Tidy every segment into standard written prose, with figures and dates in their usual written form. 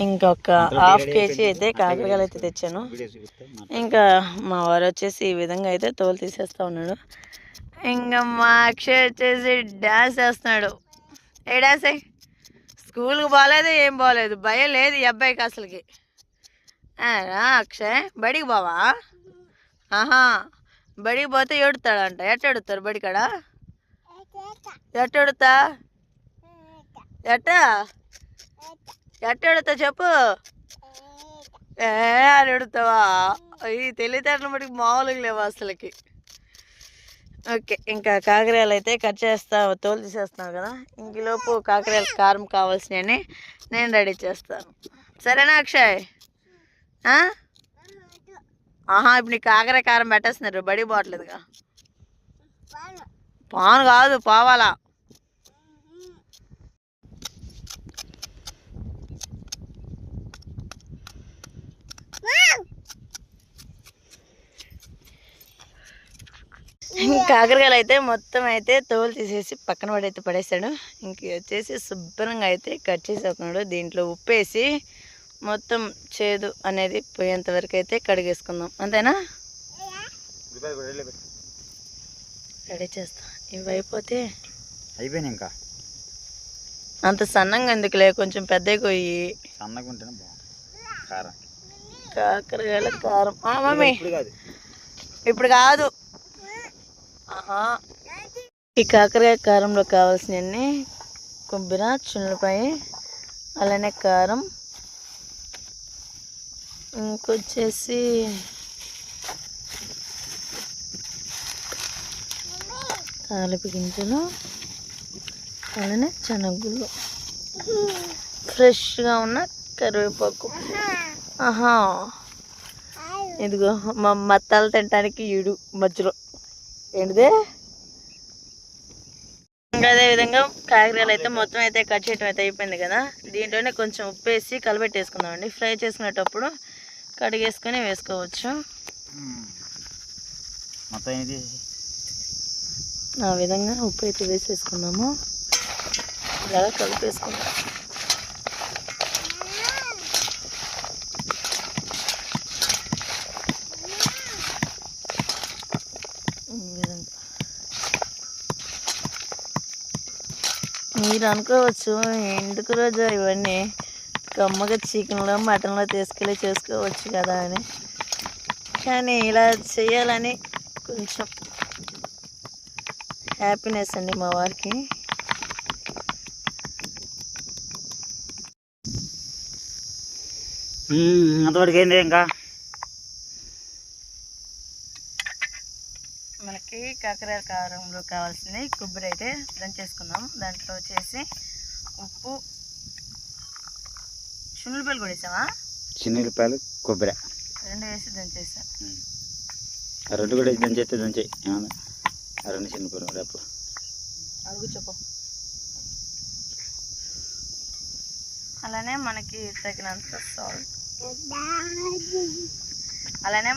ఇంకొక half KG అయితే కాకరకాయలు అయితే తెచ్చాను. ఇంకా మా వారు వచ్చేసి ఈ విధంగా అయితే తోలు తీసేస్తూ ఉన్నాడు. ఇంకా మా అక్షయ్ వచ్చేసి డ్యాన్స్ వేస్తున్నాడు. ఏ డ్యాన్స్ స్కూల్కి బాగాలేదు, ఏం బాగాలేదు, భయం లేదు ఈ అబ్బాయికి అసలుకి. రా అక్షయ్, బడికి బావా? ఆహా, బడికి పోతే ఏడుతాడంట. ఎట్ట ఏడుతారు బడికాడ? ఎట్ట ఏడుతా? ఎట్ట ఏడుతా చెప్పు. అని ఏడుతావా? ఈ తెలివితేటలు బడికి మామూలుగా లేవు అసలుకి. ఓకే, ఇంకా కాకరకాయలు అయితే కట్ చేస్తా, తోలు తీసేస్తున్నాను కదా. ఇంకలోపు కాకరకాయలు కారం కావాల్సినవి నేను రెడీ చేస్తాను. సరేనా అక్షయ్? ఇప్పుడు నీకు కాకరకాయ కారం పెట్టేస్తున్నారు, బడి పోవట్లేదుగా. పాను కాదు, పోవాలా. కాకరకాయలు అయితే మొత్తం అయితే తోలు తీసేసి పక్కన పడేసాడు. ఇంక వచ్చేసి శుభ్రంగా అయితే కట్ చేసేస్తున్నాడు. దీంట్లో ఉప్పేసి మొత్తం చేదు అనేది పోయేంత వరకు అయితే కడిగేసుకుందాం. అంతేనా? రెడీ చేస్తా. ఇవి అయిపోతే అయిపోయినాయి. ఇంకా అంత సన్నంగా ఎందుకులే, కొంచెం పెద్దగా కొయ్యి. సన్నగా ఉంటేనే బాగుంటుంది కారం. కాకరకాయల కారం మమ్మీ ఇప్పుడు కాదు. ఈ కాకరకాయ కారంలో కావాల్సినవన్నీ కొబ్బరి, చున్నపాయ, అలానే కారం, ఇంకొచ్చేసి తాలింపు గింజలు, అలానే శనగగుళ్ళు, ఫ్రెష్గా ఉన్న కరివేపాకు. ఇదిగో మా మత్తాలు తినడానికి ఈడు మధ్యలో ఏంటిదే. ఇంకా అదేవిధంగా కాకరకాయలు అయితే మొత్తం అయితే కట్ చేయడం అయితే అయిపోయింది కదా. దీంట్లోనే కొంచెం ఉప్పు వేసి కలబెట్టేసుకుందామండి. ఫ్రై చేసుకునేటప్పుడు కడిగేసుకొని వేసుకోవచ్చు. ఆ విధంగా ఉప్పు అయితే వేసేసుకుందాము. ఇలా కలిపేసుకుందాం. మీరు అనుకోవచ్చు ఎందుకు రోజు ఇవన్నీ కమ్మగా చికెన్లో మటన్లో తీసుకెళ్ళి చేసుకోవచ్చు కదా అని. కానీ ఇలా చేయాలని కొంచెం హ్యాపీనెస్ అండి మా వారికి. అంతవరకు ఏంది ఇంకా మనకి కాకరకాయ కారంలో కావాల్సింది కొబ్బరి అయితే దంచేసుకుందాం. దాంట్లో వచ్చేసి ఉప్పు, చిన్నులపాయలు కూడా వేసావా? చిన్నులపాయలు, కొబ్బరి రెండు వేసి దంచేసా. రెండు కూడా వేసి దంచేస్తే దంచే రెండు చిన్నపాయలు రేపు అడుగు చెప్పు. అలానే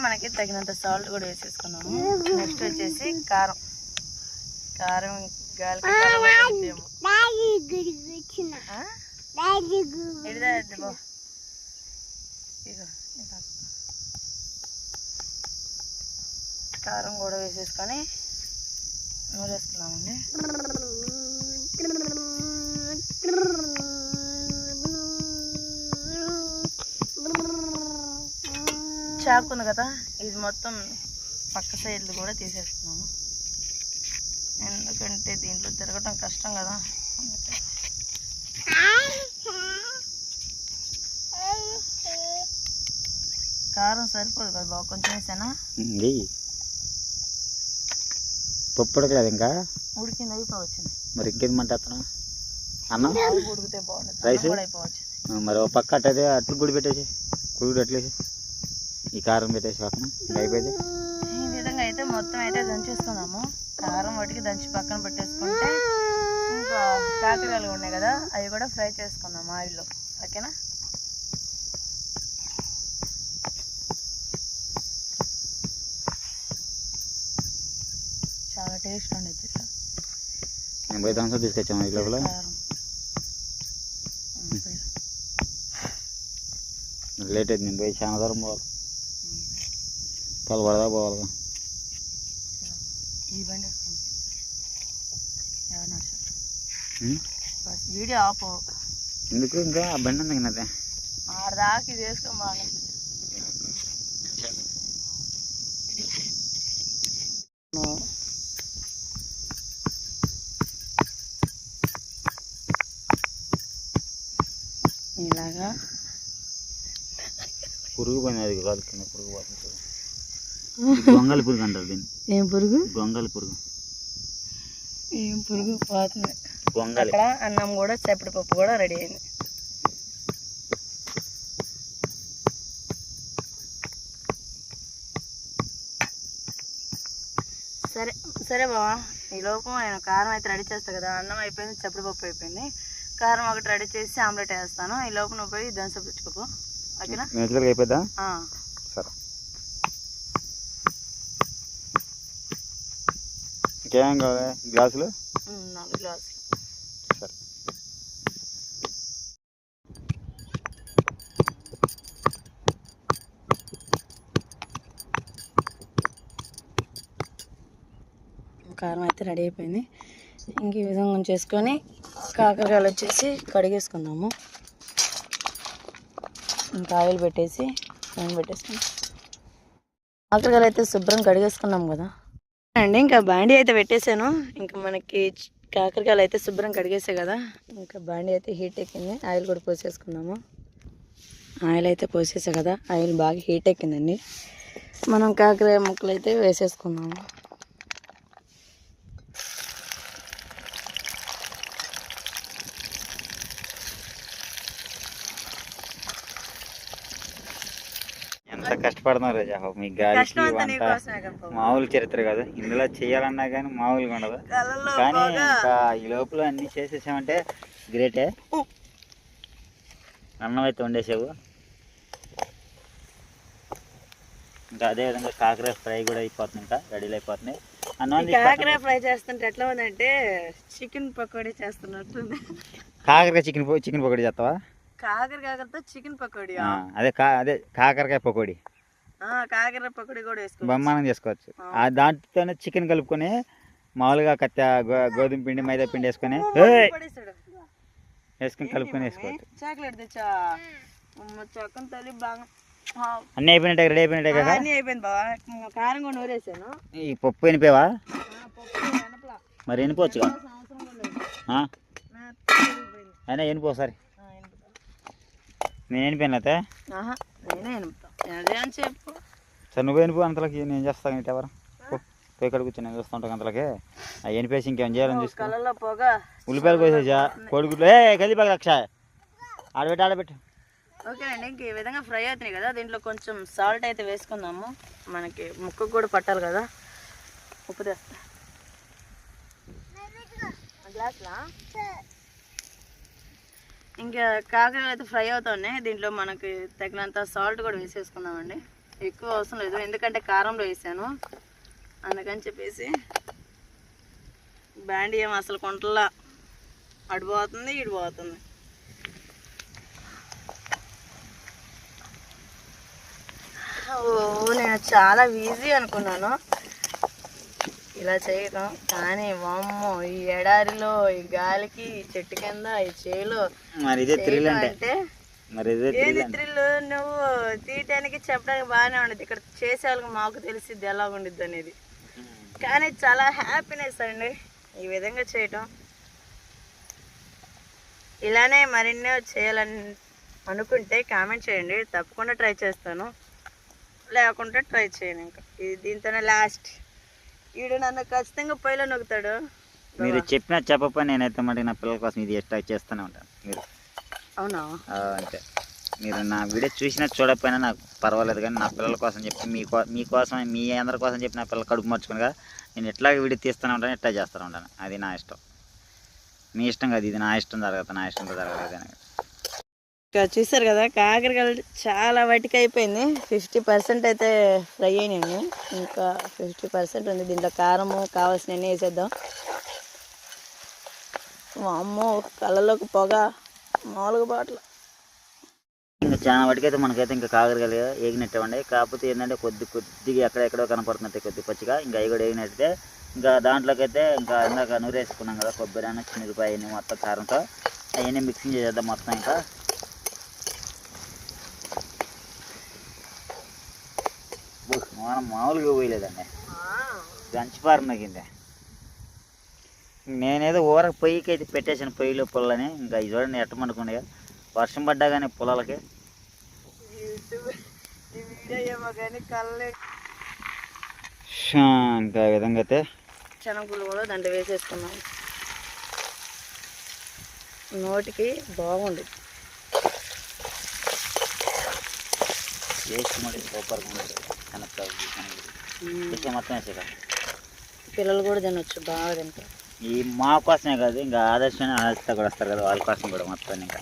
మనకి తగినంత సాల్ట్ కూడా వేసేసుకున్నాము. నెక్స్ట్ వచ్చేసి కారం గాలికి కారం కూడా వేసేసుకొని నూరేసుకున్నామండి. చాకు ఉంది కదా, ఇది మొత్తం పక్క సైడ్లు కూడా తీసేస్తున్నాము. ఎందుకంటే దీంట్లో తిరగటం కష్టం కదా. కారం సరిపోదు కదా బాగా, కొంచెం వేసానా? పప్పు ఉడకలేదు ఇంకా, ఉడికింది అయిపోవచ్చింది. మరి ఇంకేం మంటేస్తున్నావు? అన్నం ఉడికితే బాగుంటుంది, రైస్ కూడా అయిపోవచ్చింది. మరి ఒక పక్క అట్టయితే అట్లు గుడి పెట్టేసి గుడి అట్లేసి ఈ కారం పెట్టేసి పక్కన ఇంకా అయిపోయింది. ఈ విధంగా అయితే మొత్తం అయితే దంచేసుకుందాము. కారం వాటికి దంచి పక్కన పెట్టేసుకుంటే ఇంకా కాకరకాయలు ఉన్నాయి కదా, అవి కూడా ఫ్రై చేసుకుందాం ఆయిల్లో. ఓకేనా? చాలా టేస్ట్ ఉండేది. నేను పోయి దాంట్లో తీసుకొచ్చాము ఈ లోపల. లేట్ అవుతుంది నేను పోయి చాలా దూరం పోవాలి పలబడదా పోవాలిగా ఈ బండి వీడియో ఆపు ఎందుకు ఇంకా ఆ బండి ఉంది కదా ఆడదాకా ఇది వేసుకో బాగా ఇలాగా పురుగు పని అది కాదు కింద పురుగు పోతుంది గొంగలి పురుగు అంటారు దీన్ని ఏం పురుగు గొంగలి పురుగు ఏం పురుగు పోతుంది గొంగలి అక్కడ అన్నం కూడా చేపటి పప్పు కూడా రెడీ అయింది సరే సరే బావా ఈ లోపం నేను కారం అయితే రెడీ చేస్తాను కదా అన్నం అయిపోయింది చేపటి పప్పు అయిపోయింది కారం ఒకటి రెడీ చేసి ఆమ్లెట్ వేస్తాను ఈ లోపల నువ్వు పోయి దోశ పుచ్చుకోపో ఓకేనా నేచురల్గా అయిపోద్దా సరే ఇంకేం కావాలి గ్లాసులు 4 గ్లాసులు సరే కారం అయితే రెడీ అయిపోయింది ఇంక ఈ విధంగా ఉంచేసుకొని కాకరకాయలు వచ్చేసి కడిగేసుకుందాము ఇంకా ఆయిల్ పెట్టేసి నూనె పెట్టేసుకుని కాకరకాయలు అయితే శుభ్రం కడిగేసుకున్నాం కదా అండి ఇంకా బాండీ అయితే పెట్టేశాను ఇంకా మనకి కాకరకాయలు అయితే శుభ్రం కడిగేసాయి కదా ఇంకా బాండీ అయితే హీట్ ఎక్కింది ఆయిల్ కూడా పోసేసుకున్నాము ఆయిల్ అయితే పోసేసా కదా ఆయిల్ బాగా హీట్ ఎక్కిందండి మనం కాకరకాయ ముక్కలు అయితే వేసేసుకున్నాము ఎంత కష్టపడుతున్నారు రాజా మీ గాలికి మామూలు చరిత్ర కాదు ఇందులో చేయాలన్నా కానీ మామూలుగా ఉండదు కానీ ఇంకా ఈ లోపల అన్ని చేసేసామంటే గ్రేటే అన్నం అయితే వండేసావు ఇంకా అదేవిధంగా కాకర ఫ్రై కూడా అయిపోతుంది ఇంకా రెడీలు అయిపోతున్నాయి అన్నం కాకర ఫ్రై చేస్తుంటే ఎట్లా ఉందంటే చికెన్ పకోడీ చేస్తున్నట్టుంది కాకరకాయ చికెన్ పకోడీ చేస్తావా కాకరకాయతో చికెన్ పకోడీ అదే కాకరకాయ పకోడీ కాకర పకోడీ కూడా వేసుకోవచ్చు బొమ్మానం చేసుకోవచ్చు దాంట్లోనే చికెన్ కలుపుకొని మామూలుగా గోధుమ పిండి మైదా పిండి వేసుకొని కలుపుకొని వేసుకోవచ్చు చాక్లెట్ తెచ్చా చక్కని తల్లి బాగా అన్నీ అయిపోయినట్టే రెడీ అయిపోయినట్టే కదా అన్నీ అయిపోయింది బావా కారం కూడా నూరేసాను ఈ పప్పు వినిపోయావా మరి వినిపోవచ్చుగా అయినా వినిపో ఒకసారి నేను వినిపోయాను అయితే నేనే అదే అని చెప్పు సరే నువ్వు వినిపో అంతలకి నేను చేస్తాను ఇటు ఎవరు పోయి ఇక్కడ కూర్చొని నేను చూస్తూ ఉంటాను అంతలకి అవి వినిపేసి ఇంకేం చేయాలని చూసుకో కళ్ళల్లో పోగా ఉల్లిపాయలు కోసేసా కోడిగుడ్లు గదిపాక లక్ష ఆడబెట్టు ఓకేనండి ఇంక ఈ విధంగా ఫ్రై అవుతున్నాయి కదా దీంట్లో కొంచెం సాల్ట్ అయితే వేసుకుందాము మనకి ముక్కకు కూడా పట్టాలి కదా ఉప్పు తెస్తా గ్లాస్లా ఇంకా కాకరకాయలు అయితే ఫ్రై అవుతున్నాయి దీంట్లో మనకి తగినంత సాల్ట్ కూడా వేసేసుకుందామండి ఎక్కువ అవసరం లేదు ఎందుకంటే కారంలో వేసాను అందుకని చెప్పేసి బ్యాండీ ఏం అసలు కొంటలా అడిపోతుంది ఇడిపోతుంది నేను చాలా ఈజీ అనుకున్నాను ఇలా చేయడం కానీ వామ్మో ఈ ఎడారిలో ఈ గాలికి ఈ చెట్టు కింద ఈ చేలో అంటే ఏది థ్రిల్ నువ్వు తీయటానికి చెప్పడానికి బాగానే ఉండదు ఇక్కడ చేసే వాళ్ళకి మాకు తెలిసిద్ది ఎలా ఉండిద్ది అనేది కానీ చాలా హ్యాపీనెస్ అండి ఈ విధంగా చేయటం ఇలానే మరిన్నో చేయాలని అనుకుంటే కామెంట్ చేయండి తప్పకుండా ట్రై చేస్తాను లేకుంటే ట్రై చేయను ఇంకా ఇది దీంతోనే లాస్ట్ వీడు నన్ను ఖచ్చితంగా పొయ్యిలో నొక్కుతాడు మీరు చెప్పినా చెప్పపని నేనైతే మరి నా పిల్లల కోసం ఇది ట్రై చేస్తూనే ఉంటాను మీరు అవునా అంటే మీరు నా వీడియో చూసినా చూడకపోయినా నాకు పర్వాలేదు కానీ నా పిల్లల కోసం చెప్పి మీకోసం మీ అందరి కోసం చెప్పి నా పిల్లలు కడుపు మార్చుకునిగా నేను ఎట్లాగ వీడియో తీస్తూనే ఉంటాను ఎట్లా చేస్తూనే ఉంటాను అది నా ఇష్టం మీ ఇష్టం కాదు ఇది నా ఇష్టం జరగదు నా ఇష్టంతో జరగదు అని చూసారు కదా కాకరకాయలు చాలా వాటికి అయిపోయింది 50% అయితే ఫ్రై అయినాయండి ఇంకా 50% ఉంది దీంట్లో కారము కావాల్సినవన్నీ వేసేద్దాం అమ్మో కళ్ళలోకి పొగ మామూలుగా బాటలు ఇంకా చాలా వాటికైతే మనకైతే ఇంకా కాకరకాయలు ఏగినట్టేవండి. కాకపోతే ఏంటంటే కొద్దిగా ఎక్కడెక్కడో కనపడుతున్నాయి కొద్ది పచ్చిగా, ఇంకా అవి కూడా ఏగినట్టే. ఇంకా దాంట్లోకి అయితే ఇంకా ఇందాక నూరేసుకున్నాం కదా కొబ్బరి చిన్నపాయ మొత్తం కారంతో అవన్నీ మిక్సింగ్ చేసేద్దాం మొత్తం. ఇంకా మనం మామూలుగా పోయలేదండి, దంచిపారం తగ్గింది. నేనేదో ఊరకు పొయ్యికి అయితే పెట్టేసాను, పొయ్యిలో పుల్లని. ఇంకా ఇది చూడండి ఎట్టమనుకున్నాయి, వర్షం పడ్డా కానీ పొలాలకి. ఇంకా ఈ విధంగా అయితే శనగలు కూడా దాంట్లో వేసేసుకున్నాం, నోటికి బాగుంది. వేసి మరి సూపర్గా ఉంటుంది మొత్తం వేసే. పిల్లలు కూడా తినొచ్చు, బాగా తింటారు. ఈ మా కోసమే కాదు, ఇంకా ఆదర్శ కూడా వస్తారు కదా, వాళ్ళ కోసం కూడా మొత్తం. ఇంకా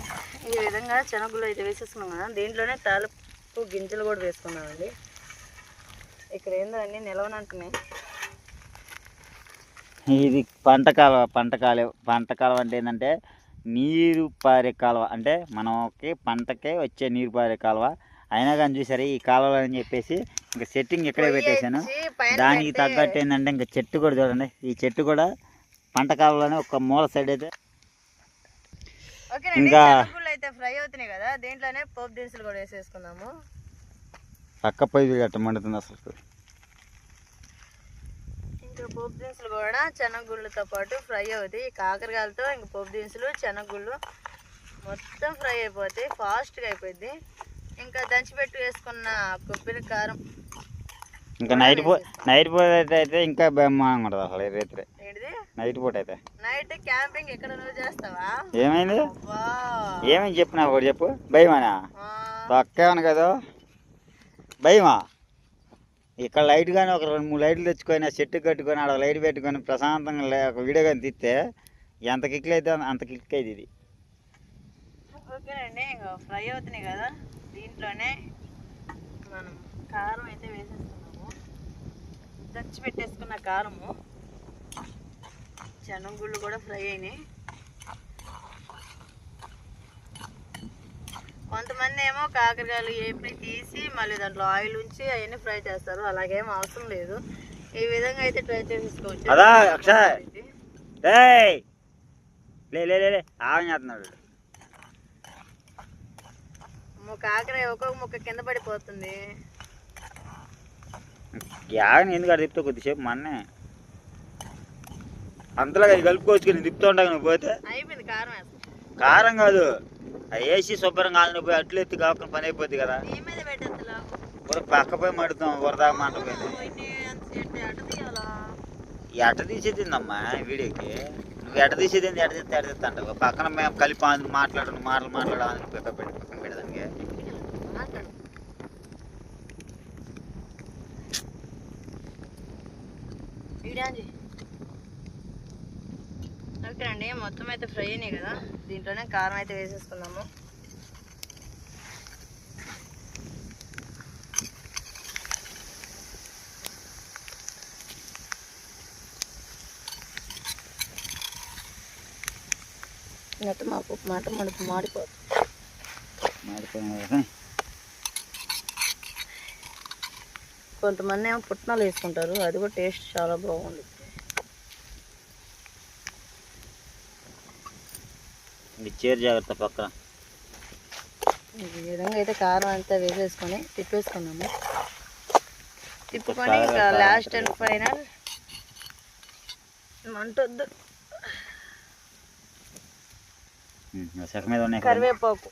ఈ విధంగా శనగలు అయితే వేసేసుకున్నాం కదా, దీంట్లోనే తాలింపు గింజలు కూడా వేసుకున్నామండి. ఇక్కడ ఏంటండి నిలవనంటున్నాయి. ఇది పంట కాలువ అంటే ఏంటంటే నీరు పారే కాలువ, అంటే మనకి పంటకే వచ్చే నీరు పారే కాలువ. అయినా కానీ చూసారు ఈ కాలువలు అని చెప్పేసి ఇంకా సెట్టింగ్ ఇక్కడే పెట్టేశాను. దానికి తగ్గట్టు ఏంటంటే ఇంకా చెట్టు కూడా చూడండి, ఈ చెట్టు కూడా పంట కాలువలోనే ఒక మూల సైడ్ అయితే. ఇంకా అయితే ఫ్రై అవుతున్నాయి కదా, దీంట్లోనే పోపు దినుసులు కూడా వేసేసుకున్నాము. పక్క పొయ్యి గట్ట మండుతుంది అసలు. ఇంకా పోపు దినుసులు కూడా శనగగుళ్ళతో పాటు ఫ్రై అవుతాయి. కాకరకాయలతో ఇంకా పోపు దినుసులు శనగగుళ్ళు మొత్తం ఫ్రై అయిపోతాయి, ఫాస్ట్గా అయిపోద్ది. ఇంకా దంచిపెట్టి వేసుకున్న కొబ్బరి కారం ఇంకా నైట్ పూట అయితే ఇంకా బ్రహ్మాండంగా ఉంటుంది అసలు. రేత్రే నైట్ పూట అయితే నైట్ క్యాంపింగ్ ఎక్కడ నువ్వు చేస్తావా? ఏమైంది ఏమని చెప్పినా ఒకటి చెప్పు. భయమానా తొక్కేమను కదా, భయమా? ఇక్కడ లైట్ కానీ ఒక 2-3 లైట్లు తెచ్చుకొని చెట్టు కట్టుకొని ఆడ లైట్ పెట్టుకొని ప్రశాంతంగా ఒక వీడియో కానీ తీస్తే ఎంత కిక్లు అయితే అంత కిక్ అయింది ఇది. ఓకేనండి, ఇంకా ఫ్రై అవుతున్నాయి కదా, దీంట్లోనే మనం కారం అయితే వేసేస్తున్నాము. దంచి పెట్టేసుకున్న కారము, శనగగుళ్ళు కూడా ఫ్రై అయినాయి. కొంతమంది ఏమో కాకరకాయలు ఏపీ తీసి మళ్ళీ దాంట్లో ఆయిల్ ఉంచి అవన్నీ ఫ్రై చేస్తారు, అలాగేం అవసరం లేదు. ఈ విధంగా అయితే ట్రై చేసేసుకోవచ్చు. కాకరాయ ఒక్కొక్క ముక్క కింద పడిపోతుంది. ఎందుకు తిప్పుతా కొద్దిసేపు మన్నే అంతలాగా కలుపుకోవచ్చు, నేను తిప్పుతూ ఉంటాను. నువ్వు పోతే అయిపోయింది కారం. కారం కాదు, అది వేసి శుభ్రంగా నువ్వు పోయి అట్లు ఎత్తి కాకుండా పని అయిపోద్ది కదా. పక్క పోయి మడుతాం వరదా మాట పోయింది. ఎట్ట తీసేదిందమ్మా వీడియోకి, నువ్వు ఎట్ట తీసేది ఎట్ట తీస్తే ఎట్ట తీస్తా అంటావు. పక్కన మేము కలిపి మాట్లాడాలని పక్కన పెడదానికి. ఓకే అండి, మొత్తం అయితే ఫ్రై అయినాయి కదా, దీంట్లోనే కారం అయితే వేసేసుకున్నాము. మొత్తం మాడిపోతుంది. కొంతమంది ఏమో పుట్నాలు వేసుకుంటారు, అది కూడా టేస్ట్ చాలా బాగుంది. చేరు జాగ్రత్త పక్కన. ఈ విధంగా అయితే కారం అంతా వేసేసుకొని తిప్పేసుకున్నాము. తిప్పుకొని ఇంకా లాస్ట్ అండ్ ఫైనల్ మంటొద్దు కరివేపాకు.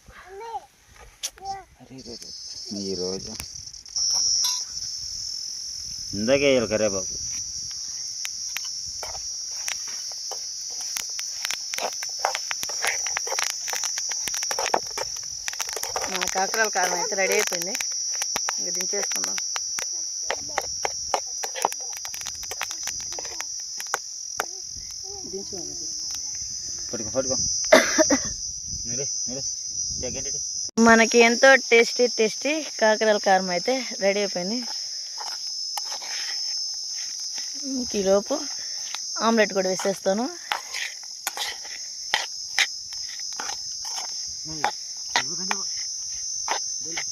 ఈరోజు ఇందాకే కరివేపాకు. మా కాకరాల కారం అయితే రెడీ అయిపోయింది, ఇంకా దించేసుకుందాం. మనకి ఎంతో టేస్టీ కాకరాల కారం అయితే రెడీ అయిపోయింది. ఈలోపు ఆమ్లెట్ కూడా వేసేస్తాను. వెళ్ళు.